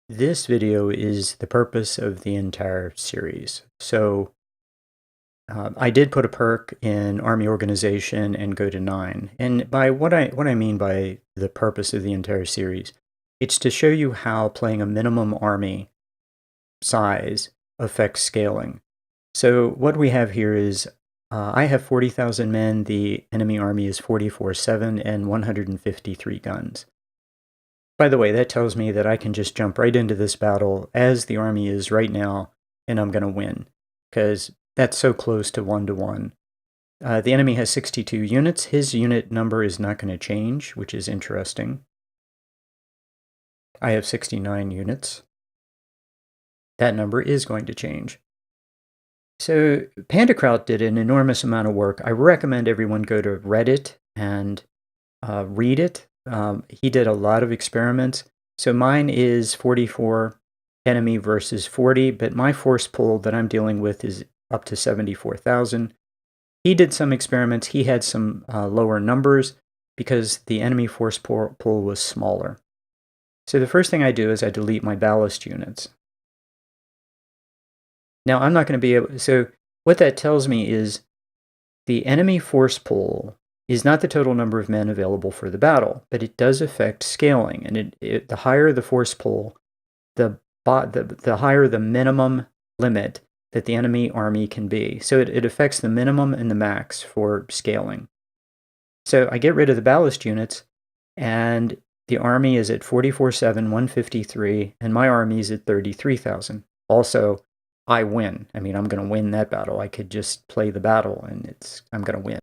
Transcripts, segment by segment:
This video is the purpose of the entire series. So I did put a perk in Army Organization and go to 9. And by what I mean by the purpose of the entire series, it's to show you how playing a minimum army size affects scaling. So what we have here is I have 40,000 men, the enemy army is 44,700 and 153 guns. By the way, that tells me that I can just jump right into this battle as the army is right now, and I'm going to win, because that's so close to 1-to-1. The enemy has 62 units. His unit number is not going to change, which is interesting. I have 69 units. That number is going to change. So Pandakraut did an enormous amount of work. I recommend everyone go to Reddit and read it. He did a lot of experiments. So mine is 44 enemy versus 40, but my force pool that I'm dealing with is up to 74,000. He did some experiments. He had some lower numbers because the enemy force pool was smaller. So the first thing I do is I delete my ballast units. Now I'm not going to be able, so what that tells me is the enemy force pool is not the total number of men available for the battle, but it does affect scaling. And the higher the force pool, the higher the minimum limit that the enemy army can be. So it affects the minimum and the max for scaling. So I get rid of the ballast units, and the army is at 44,700, 153, and my army is at 33,000. Also, I win. I mean, I'm going to win that battle. I could just play the battle, and I'm going to win.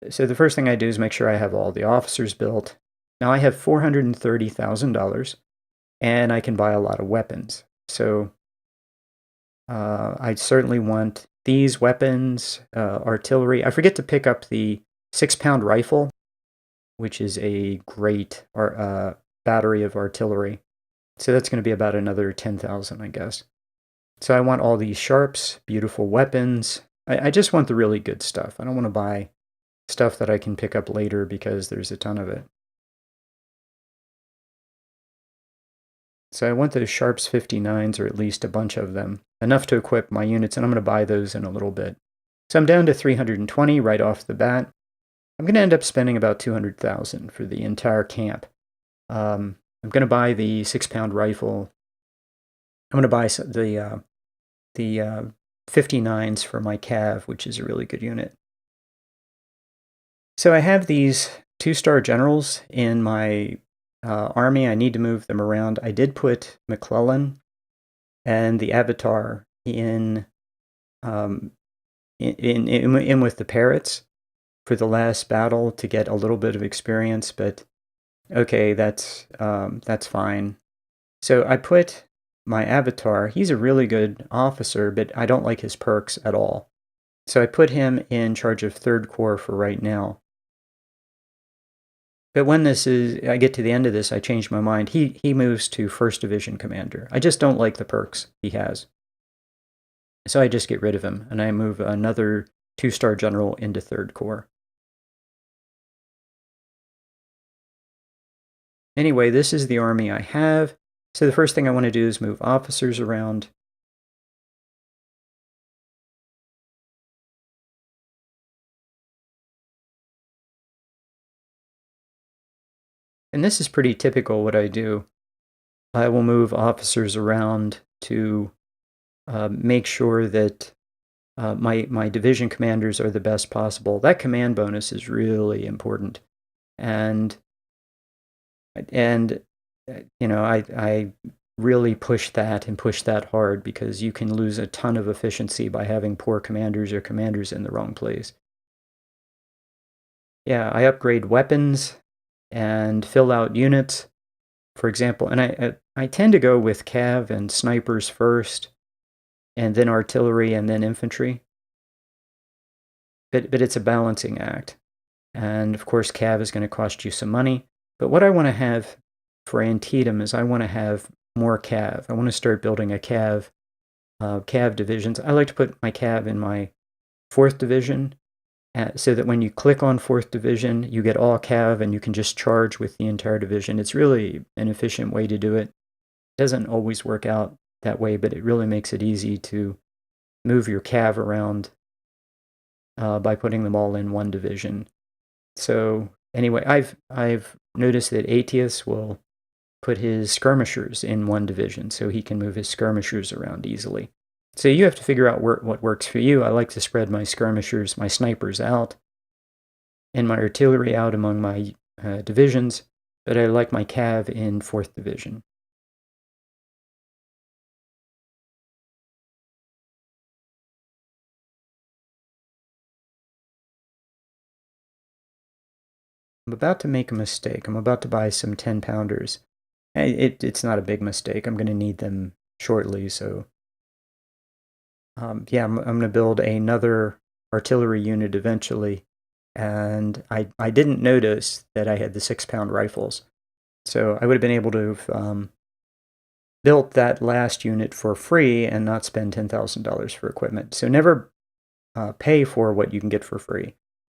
So the first thing I do is make sure I have all the officers built. Now I have $430,000, and I can buy a lot of weapons. So I certainly want these weapons, artillery. I forget to pick up the 6-pound rifle, which is a great battery of artillery. So that's going to be about another 10,000, I guess. So I want all these sharps, beautiful weapons. I just want the really good stuff. I don't want to buy stuff that I can pick up later because there's a ton of it. So I want those Sharps 59s, or at least a bunch of them, enough to equip my units, and I'm going to buy those in a little bit. So I'm down to 320 right off the bat. I'm going to end up spending about 200,000 for the entire camp. I'm going to buy the 6-pound rifle. I'm going to buy the 59s for my Cav, which is a really good unit. So I have these 2-star generals in my army. I need to move them around. I did put McClellan and the Avatar in with the Parrots for the last battle to get a little bit of experience, but okay, that's fine. So I put my Avatar. He's a really good officer, but I don't like his perks at all. So I put him in charge of 3rd Corps for right now. But when I get to the end of this, I change my mind. He moves to 1st Division Commander. I just don't like the perks he has. So I just get rid of him, and I move another 2-star general into 3rd Corps. Anyway, this is the army I have. So the first thing I want to do is move officers around. And this is pretty typical what I do. I will move officers around to make sure that my division commanders are the best possible. That command bonus is really important. And you know, I really push that hard because you can lose a ton of efficiency by having poor commanders or commanders in the wrong place. Yeah, I upgrade weapons and fill out units, for example, and I tend to go with cav and snipers first, and then artillery, and then infantry. But it's a balancing act. And of course, cav is going to cost you some money. But what I want to have for Antietam is I want to have more cav. I want to start building a cav divisions. I like to put my cav in my 4th division so that when you click on 4th Division, you get all cav and you can just charge with the entire division. It's really an efficient way to do it. It doesn't always work out that way, but it really makes it easy to move your cav around by putting them all in one division. So anyway, I've noticed that Aetius will put his skirmishers in one division so he can move his skirmishers around easily. So you have to figure out what works for you. I like to spread my skirmishers, my snipers out, and my artillery out among my divisions, but I like my cav in 4th Division. I'm about to make a mistake. I'm about to buy some 10-pounders. It's not a big mistake. I'm going to need them shortly, so yeah, I'm going to build another artillery unit eventually, and I didn't notice that I had the 6-pound rifles, so I would have been able to have built that last unit for free and not spend $10,000 for equipment. So never pay for what you can get for free.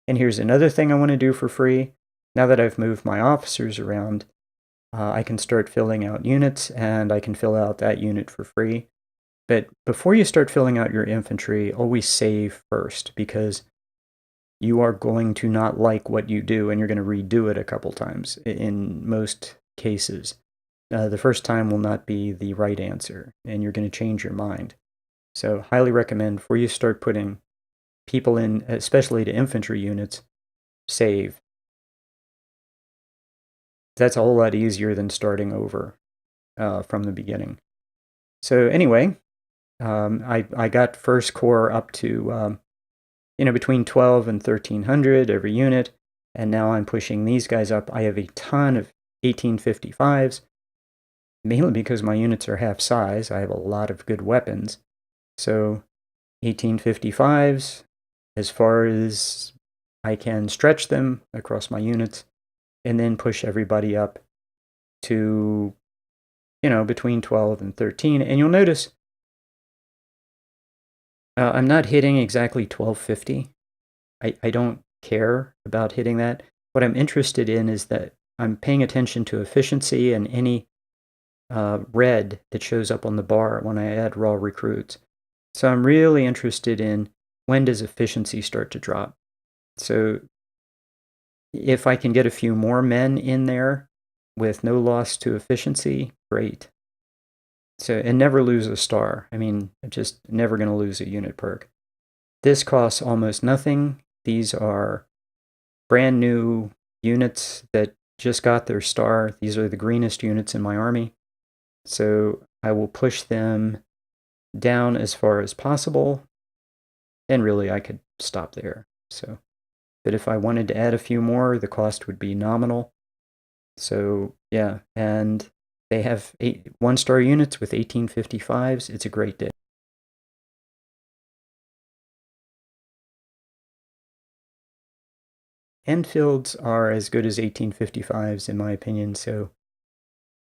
And here's another thing I want to do for free. Now that I've moved my officers around, I can start filling out units, and I can fill out that unit for free. But before you start filling out your infantry, always save first, because you are going to not like what you do, and you're going to redo it a couple times in most cases. The first time will not be the right answer, and you're going to change your mind. So highly recommend, before you start putting people in, especially to infantry units, save. That's a whole lot easier than starting over from the beginning. So anyway, I got First Corps up to between 12 and 1300 every unit, and now I'm pushing these guys up. I have a ton of 1855s, mainly because my units are half size. I have a lot of good weapons, so 1855s as far as I can stretch them across my units, and then push everybody up to between 12 and 13. And you'll notice I'm not hitting exactly 1250. I don't care about hitting that. What I'm interested in is that I'm paying attention to efficiency and any red that shows up on the bar when I add raw recruits. So I'm really interested in, when does efficiency start to drop? So if I can get a few more men in there with no loss to efficiency, great. So, and never lose a star. I mean, I'm just never going to lose a unit perk. This costs almost nothing. These are brand new units that just got their star. These are the greenest units in my army. So I will push them down as far as possible. And really, I could stop there. So, but if I wanted to add a few more, the cost would be nominal. So yeah, and they have 1-star units with 1855s. It's a great day. Enfields are as good as 1855s in my opinion, so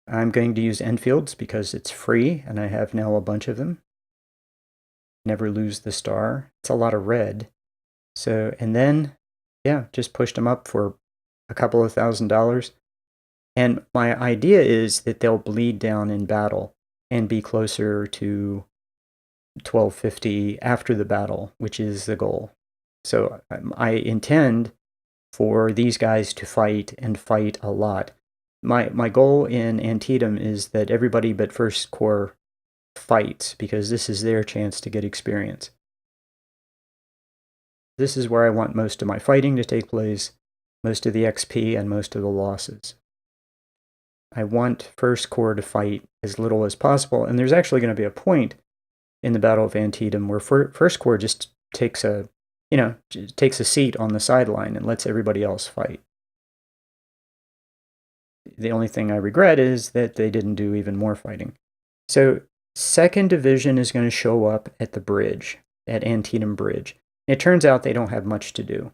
I'm going to use Enfields because it's free and I have now a bunch of them. Never lose the star. It's a lot of red. So, and then, yeah, just pushed them up for a couple of $1,000s. And my idea is that they'll bleed down in battle and be closer to 1250 after the battle, which is the goal. So I intend for these guys to fight and fight a lot. My goal in Antietam is that everybody but First Corps fights, because this is their chance to get experience. This is where I want most of my fighting to take place, most of the XP and most of the losses. I want First Corps to fight as little as possible, and there's actually going to be a point in the Battle of Antietam where First Corps just takes a seat on the sideline and lets everybody else fight. The only thing I regret is that they didn't do even more fighting. So 2nd Division is going to show up at the bridge, at Antietam Bridge. It turns out they don't have much to do.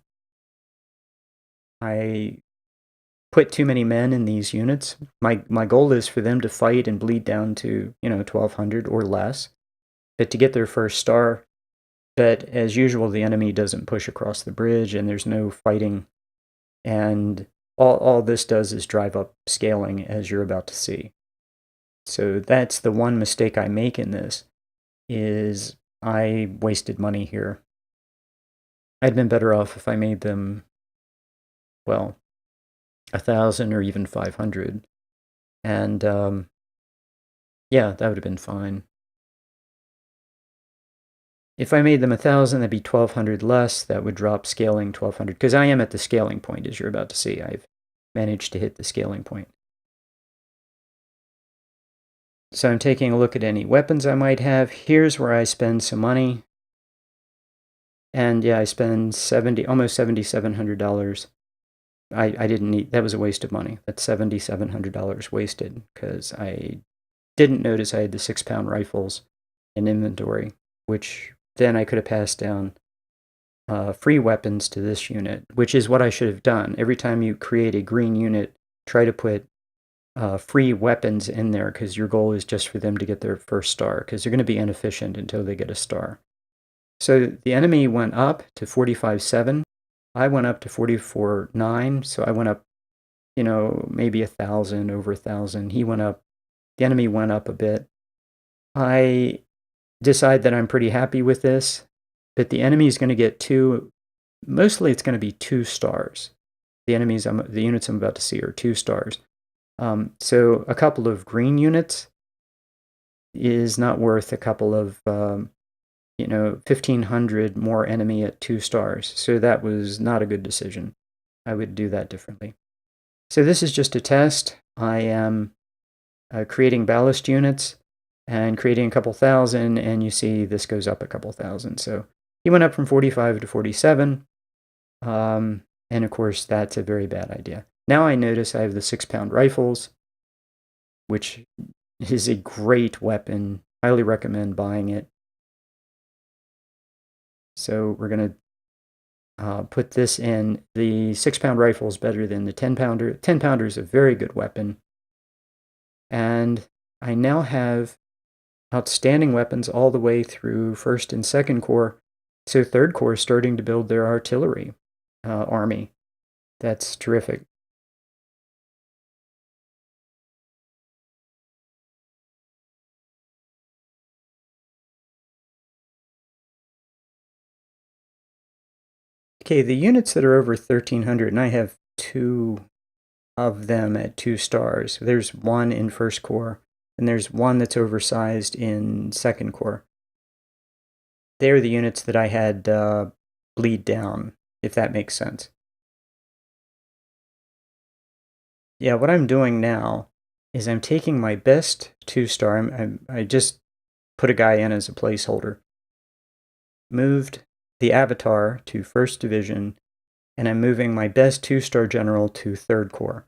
I put too many men in these units. My goal is for them to fight and bleed down to 1200 or less. But to get their first star, But as usual, the enemy doesn't push across the bridge, and there's no fighting. And all this does is drive up scaling, as you're about to see. So that's the one mistake I make in this, is I wasted money here. I'd been better off if I made them, well, 1,000 or even 500. And yeah, that would have been fine. If I made them 1,000, that'd be 1,200 less. That would drop scaling 1,200, because I am at the scaling point, as you're about to see. I've managed to hit the scaling point. So I'm taking a look at any weapons I might have. Here's where I spend some money. And yeah, I spend almost $7,700. I didn't need, that was a waste of money. That's $7,700 wasted, because I didn't notice I had the 6-pound rifles in inventory, which then I could have passed down free weapons to this unit, which is what I should have done. Every time you create a green unit, try to put free weapons in there, because your goal is just for them to get their first star, because they're going to be inefficient until they get a star. So the enemy went up to 45.7. I went up to 44.9, so I went up, maybe 1,000, over 1,000. He went up, the enemy went up a bit. I decide that I'm pretty happy with this, but the enemy is going to get mostly it's going to be 2 stars. The units I'm about to see are 2 stars. So a couple of green units is not worth a couple of, 1,500 more enemy at 2 stars. So that was not a good decision. I would do that differently. So this is just a test. I am creating ballast units and creating a couple thousand, and you see this goes up a couple thousand. So he went up from 45 to 47, and of course that's a very bad idea. Now I notice I have the 6-pound rifles, which is a great weapon. Highly recommend buying it. So we're going to put this in. The 6-pound rifle is better than the 10-pounder. 10-pounder is a very good weapon. And I now have outstanding weapons all the way through 1st and 2nd Corps. So 3rd Corps is starting to build their artillery army. That's terrific. Okay, the units that are over 1,300, and I have 2 of them at 2 stars. There's 1 in 1st Corps, and there's 1 that's oversized in 2nd Corps. They're the units that I had bleed down, if that makes sense. Yeah, what I'm doing now is I'm taking my best 2-star. I just put a guy in as a placeholder. Moved the Avatar to 1st Division, and I'm moving my best 2-star general to 3rd Corps.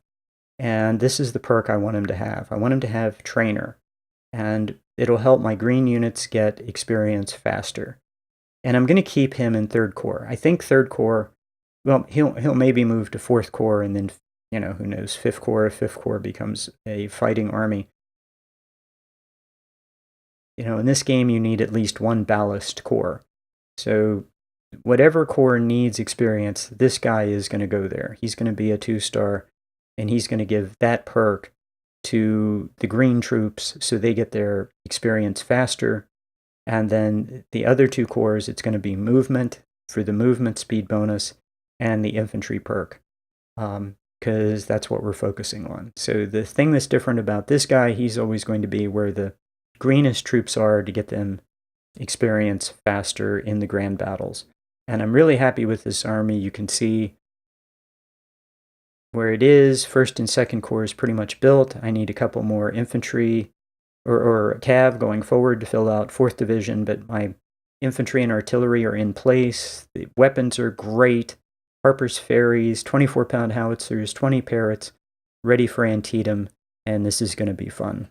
And this is the perk I want him to have. I want him to have Trainer, and it'll help my green units get experience faster. And I'm going to keep him in 3rd Corps. I think 3rd Corps, well, he'll maybe move to 4th Corps, and then, who knows, 5th Corps, if 5th Corps becomes a fighting army. In this game, you need at least 1 ballast corps. So whatever corps needs experience, this guy is going to go there. He's going to be a 2-star, and he's going to give that perk to the green troops so they get their experience faster. And then the other 2 corps, it's going to be movement for the movement speed bonus and the infantry perk, because that's what we're focusing on. So the thing that's different about this guy, he's always going to be where the greenest troops are to get them experience faster in the grand battles. And I'm really happy with this army. You can see where it is. 1st and 2nd Corps is pretty much built. I need a couple more infantry or cav going forward to fill out 4th Division, but my infantry and artillery are in place. The weapons are great. Harper's Ferries, 24-pound howitzers, 20 Parrots, ready for Antietam, and this is going to be fun.